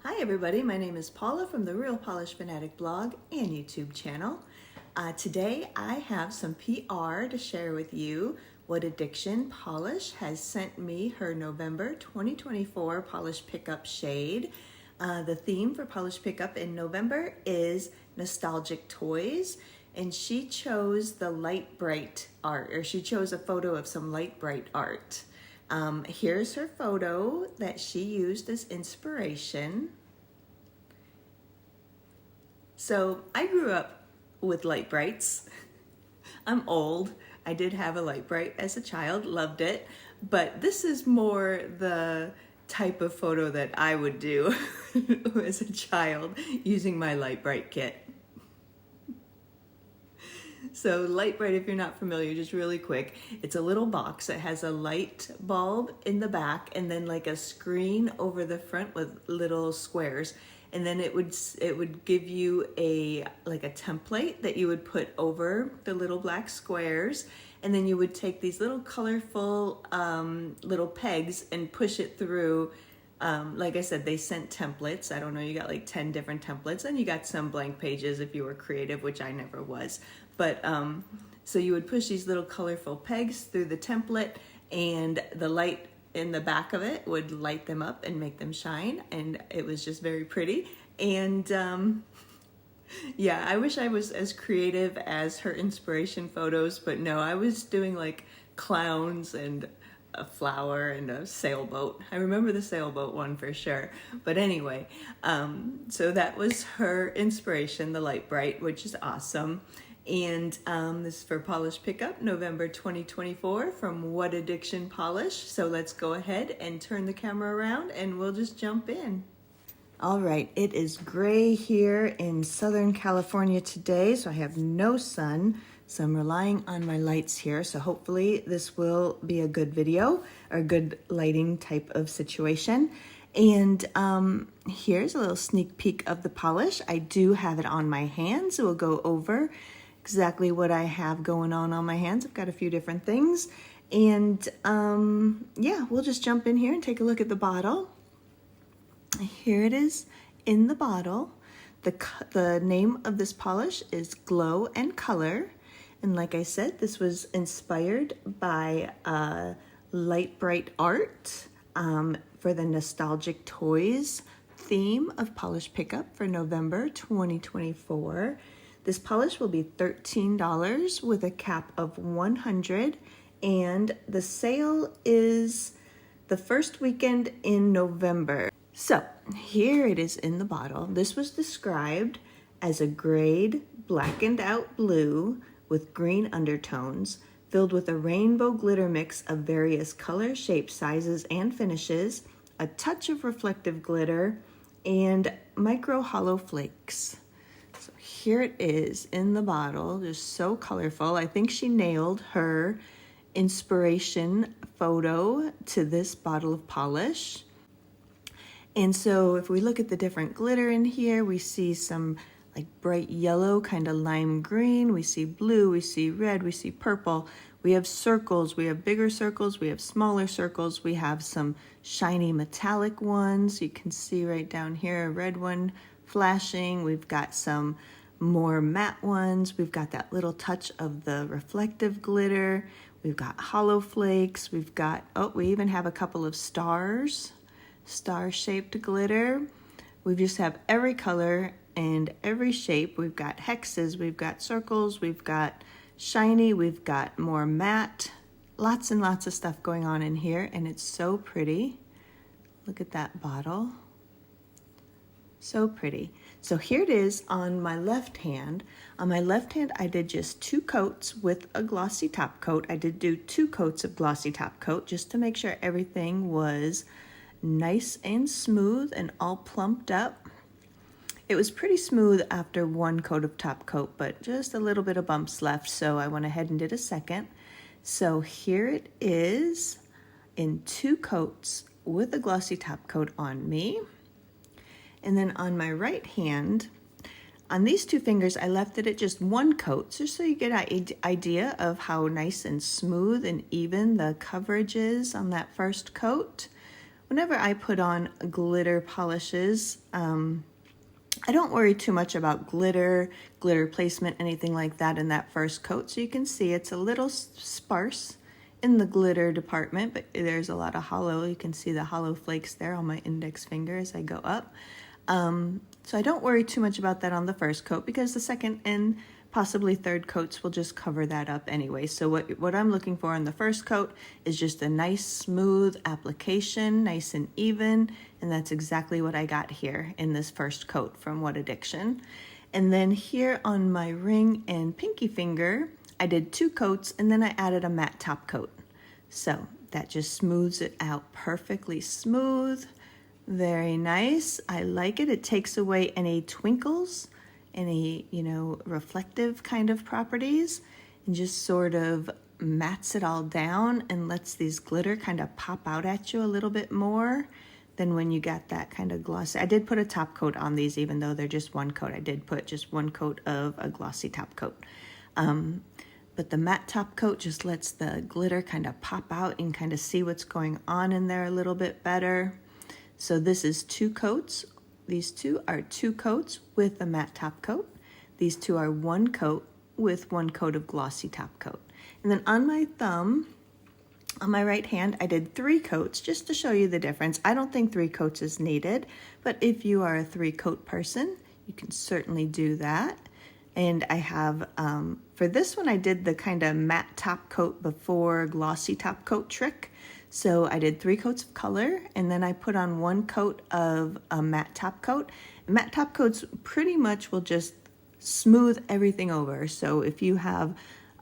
Hi everybody, my name is Paula from the Real Polish Fanatic blog and YouTube channel. Today I have some PR to share with you. What Addiction Polish has sent me her November 2024 Polish Pickup shade. The theme for Polish Pickup in November is nostalgic toys, and she chose the light bright art, or she chose a photo of some light bright art. Here's her photo that she used as inspiration. So I grew up with light brights. I'm old. I did have a light bright as a child, loved it, but this is more the type of photo that I would do as a child using my light bright kit. So light bright, if you're not familiar, just really quick, it's a little box that has a light bulb in the back and then like a screen over the front with little squares. And then it would give you a template that you would put over the little black squares, and then you would take these little colorful little pegs and push it through. Like I said, they sent templates. I don't know, you got like 10 different templates, and you got some blank pages if you were creative, which I never was. But so you would push these little colorful pegs through the template, and the light in the back of it would light them up and make them shine, and it was just very pretty. And yeah, I wish I was as creative as her inspiration photos, but no, I was doing like clowns and a flower and a sailboat. I remember the sailboat one for sure. But anyway, so that was her inspiration, the light bright, which is awesome. And this is for Polish Pickup, November 2024 from What Addiction Polish. So let's go ahead and turn the camera around and we'll just jump in. All right, it is gray here in Southern California today, so I have no sun. So I'm relying on my lights here. So hopefully this will be a good video or a good lighting type of situation. And here's a little sneak peek of the polish. I do have it on my hands, so we'll go over exactly what I have going on my hands. I've got a few different things. And yeah, we'll just jump in here and take a look at the bottle. Here it is in the bottle. The name of this polish is Glow and Color. And like I said, this was inspired by light bright art for the nostalgic toys theme of Polish Pickup for November 2024. This polish will be $13 with a cap of $100, and the sale is the first weekend in November. So here it is in the bottle. This was described as a grayed, blackened out blue with green undertones, filled with a rainbow glitter mix of various colors, shapes, sizes, and finishes, a touch of reflective glitter, and micro hollow flakes. So here it is in the bottle, just so colorful. I think she nailed her inspiration photo to this bottle of polish. And so if we look at the different glitter in here, we see some like bright yellow, kind of lime green. We see blue, we see red, we see purple. We have circles, we have bigger circles, we have smaller circles. We have some shiny metallic ones. You can see right down here, a red one flashing. We've got some more matte ones. We've got that little touch of the reflective glitter. We've got hollow flakes. We've got, oh, we even have a couple of stars, star-shaped glitter. We just have every color and every shape. We've got hexes, we've got circles, we've got shiny, we've got more matte. Lots and lots of stuff going on in here, and it's so pretty. Look at that bottle. So pretty. So here it is on my left hand. On my left hand, I did just 2 coats with a glossy top coat. I did do 2 coats of glossy top coat just to make sure everything was nice and smooth and all plumped up. It was pretty smooth after 1 coat of top coat, but just a little bit of bumps left, so I went ahead and did a second. So here it is in 2 coats with a glossy top coat on me. And then on my right hand, on these 2 fingers, I left it at just 1 coat, just so you get an idea of how nice and smooth and even the coverage is on that first coat. whenever I put on glitter polishes, I don't worry too much about glitter placement, anything like that in that first coat. So you can see it's a little sparse in the glitter department, but there's a lot of holo. You can see the holo flakes there on my index finger as I go up. So I don't worry too much about that on the first coat, because the second and possibly third coats will just cover that up anyway. So what I'm looking for in the first coat is just a nice smooth application, nice and even, and that's exactly what I got here in this first coat from What Addiction. And then here on my ring and pinky finger, I did 2 coats, and then I added a matte top coat. So that just smooths it out perfectly smooth. Very nice. I like it. It takes away any twinkles, any, reflective kind of properties, and just sort of mats it all down and lets these glitter kind of pop out at you a little bit more than when you got that kind of glossy. I did put a top coat on these, even though they're just 1 coat. I did put just 1 coat of a glossy top coat. But the matte top coat just lets the glitter kind of pop out and kind of see what's going on in there a little bit better. So this is 2 coats. These 2 are 2 coats with a matte top coat. These 2 are 1 coat with 1 coat of glossy top coat. And then on my thumb, on my right hand, I did 3 coats just to show you the difference. I don't think 3 coats is needed, but if you are a 3-coat person, you can certainly do that. And I have, for this one, I did the kind of matte top coat before glossy top coat trick. So I did 3 coats of color, and then I put on 1 coat of a matte top coat. Matte top coats pretty much will just smooth everything over. So if you have,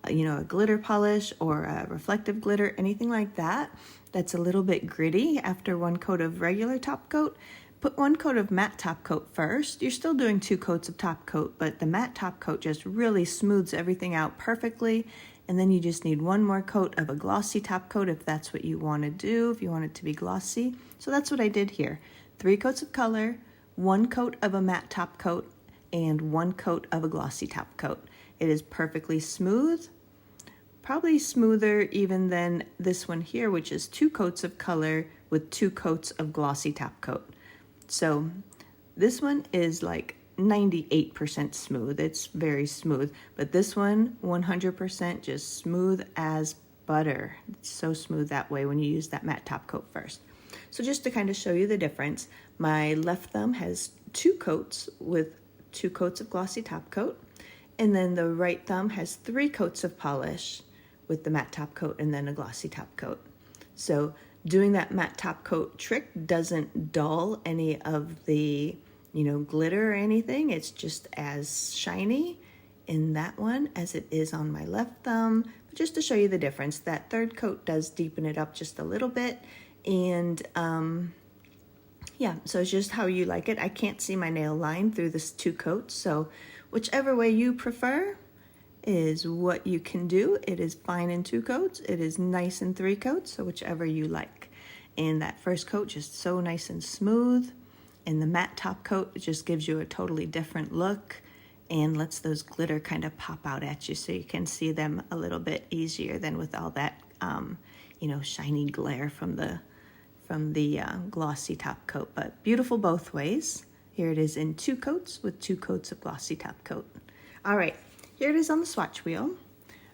a glitter polish or a reflective glitter, anything like that, that's a little bit gritty after 1 coat of regular top coat, put 1 coat of matte top coat first. You're still doing 2 coats of top coat, but the matte top coat just really smooths everything out perfectly. And then you just need 1 more coat of a glossy top coat if that's what you want to do, if you want it to be glossy. So that's what I did here. 3 coats of color, 1 coat of a matte top coat, and 1 coat of a glossy top coat. It is perfectly smooth, probably smoother even than this one here, which is 2 coats of color with 2 coats of glossy top coat. So this one is like 98% smooth. It's very smooth, but this one 100% just smooth as butter. It's so smooth that way when you use that matte top coat first. So just to kind of show you the difference, my left thumb has 2 coats with 2 coats of glossy top coat, and then the right thumb has 3 coats of polish with the matte top coat and then a glossy top coat. So doing that matte top coat trick doesn't dull any of the glitter or anything. It's just as shiny in that one as it is on my left thumb. But just to show you the difference, that third coat does deepen it up just a little bit. And yeah, so it's just how you like it. I can't see my nail line through this 2 coats, so whichever way you prefer is what you can do. It is fine in 2 coats. It is nice in 3 coats, so whichever you like. And that first coat just so nice and smooth. And the matte top coat, it just gives you a totally different look and lets those glitter kind of pop out at you so you can see them a little bit easier than with all that, shiny glare from the glossy top coat. But beautiful both ways. Here it is in 2 coats with 2 coats of glossy top coat. All right, here it is on the swatch wheel.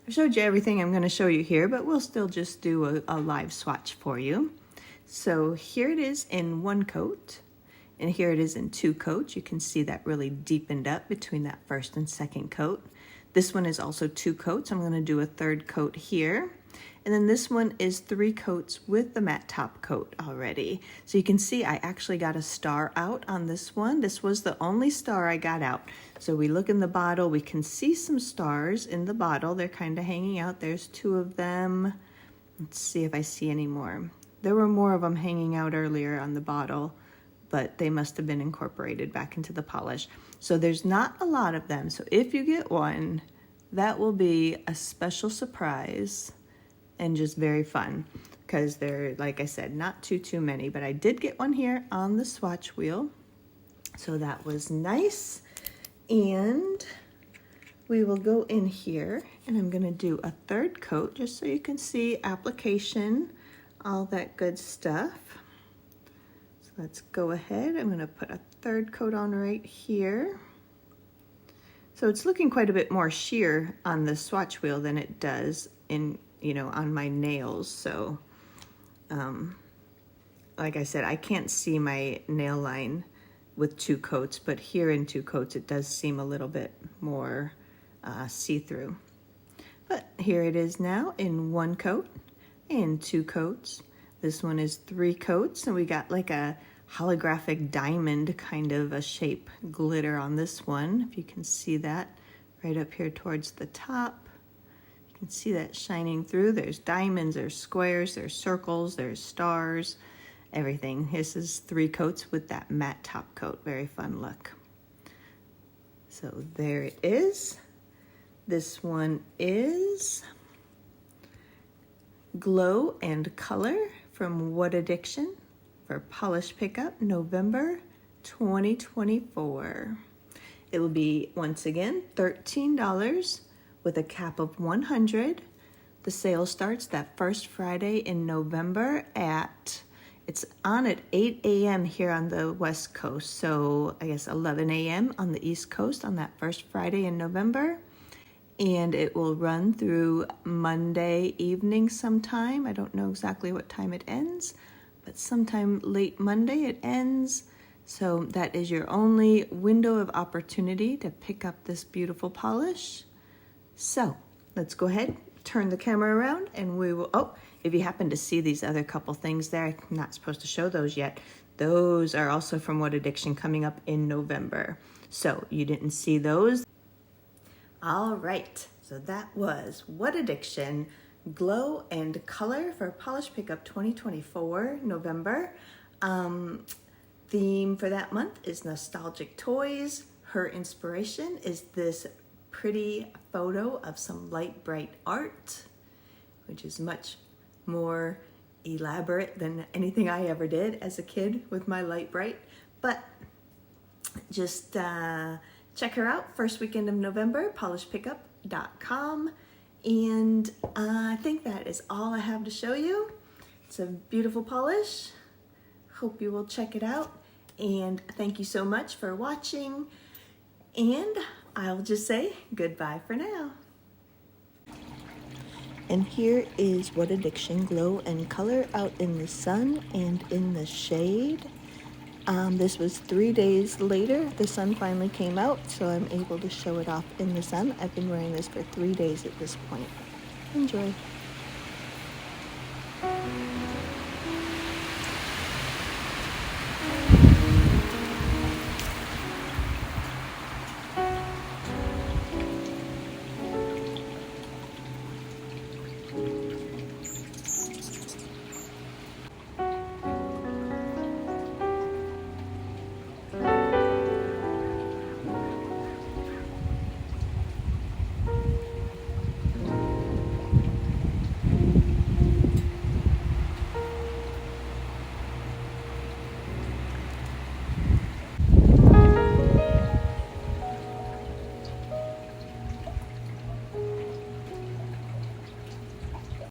I've showed you everything I'm going to show you here, but we'll still just do a live swatch for you. So here it is in 1 coat. And here it is in 2 coats. You can see that really deepened up between that first and second coat. This one is also 2 coats. I'm going to do a 3rd coat here. And then this one is 3 coats with the matte top coat already. So you can see I actually got a star out on this one. This was the only star I got out. So we look in the bottle. We can see some stars in the bottle. They're kind of hanging out. There's 2 of them. Let's see if I see any more. There were more of them hanging out earlier on the bottle, but they must have been incorporated back into the polish. So there's not a lot of them. So if you get one, that will be a special surprise and just very fun because they're, like I said, not too many, but I did get one here on the swatch wheel. So that was nice. And we will go in here and I'm gonna do a 3rd coat just so you can see application, all that good stuff. Let's go ahead. I'm going to put a third coat on right here. So it's looking quite a bit more sheer on the swatch wheel than it does in, on my nails. So, like I said, I can't see my nail line with 2 coats, but here in 2 coats, it does seem a little bit more see-through. But here it is now in 1 coat and 2 coats. This one is 3 coats, and we got like a holographic diamond kind of a shape glitter on this one. If you can see that right up here towards the top. You can see that shining through. There's diamonds, there's squares, there's circles, there's stars, everything. This is 3 coats with that matte top coat. Very fun look. So there it is. This one is Glow and Color from What Addiction for Polish Pickup, November 2024. It will be, once again, $13 with a cap of $100. The sale starts that first Friday in November it's on at 8 a.m. here on the West Coast, so I guess 11 a.m. on the East Coast on that first Friday in November. And it will run through Monday evening sometime. I don't know exactly what time it ends, but sometime late Monday it ends. So that is your only window of opportunity to pick up this beautiful polish. So let's go ahead, turn the camera around, and we will, if you happen to see these other couple things there, I'm not supposed to show those yet. Those are also from What Addiction coming up in November. So you didn't see those. All right, so that was What Addiction, Glow and Color for Polish Pickup 2024, November. Theme for that month is nostalgic toys. Her inspiration is this pretty photo of some light bright art, which is much more elaborate than anything I ever did as a kid with my light bright. But just check her out, first weekend of November, polishpickup.com. And I think that is all I have to show you. It's a beautiful polish. Hope you will check it out. And thank you so much for watching. And I'll just say goodbye for now. And here is What Addiction, Glow and Color out in the sun and in the shade. This was 3 days later. The sun finally came out, so I'm able to show it off in the sun. I've been wearing this for 3 days at this point. Enjoy.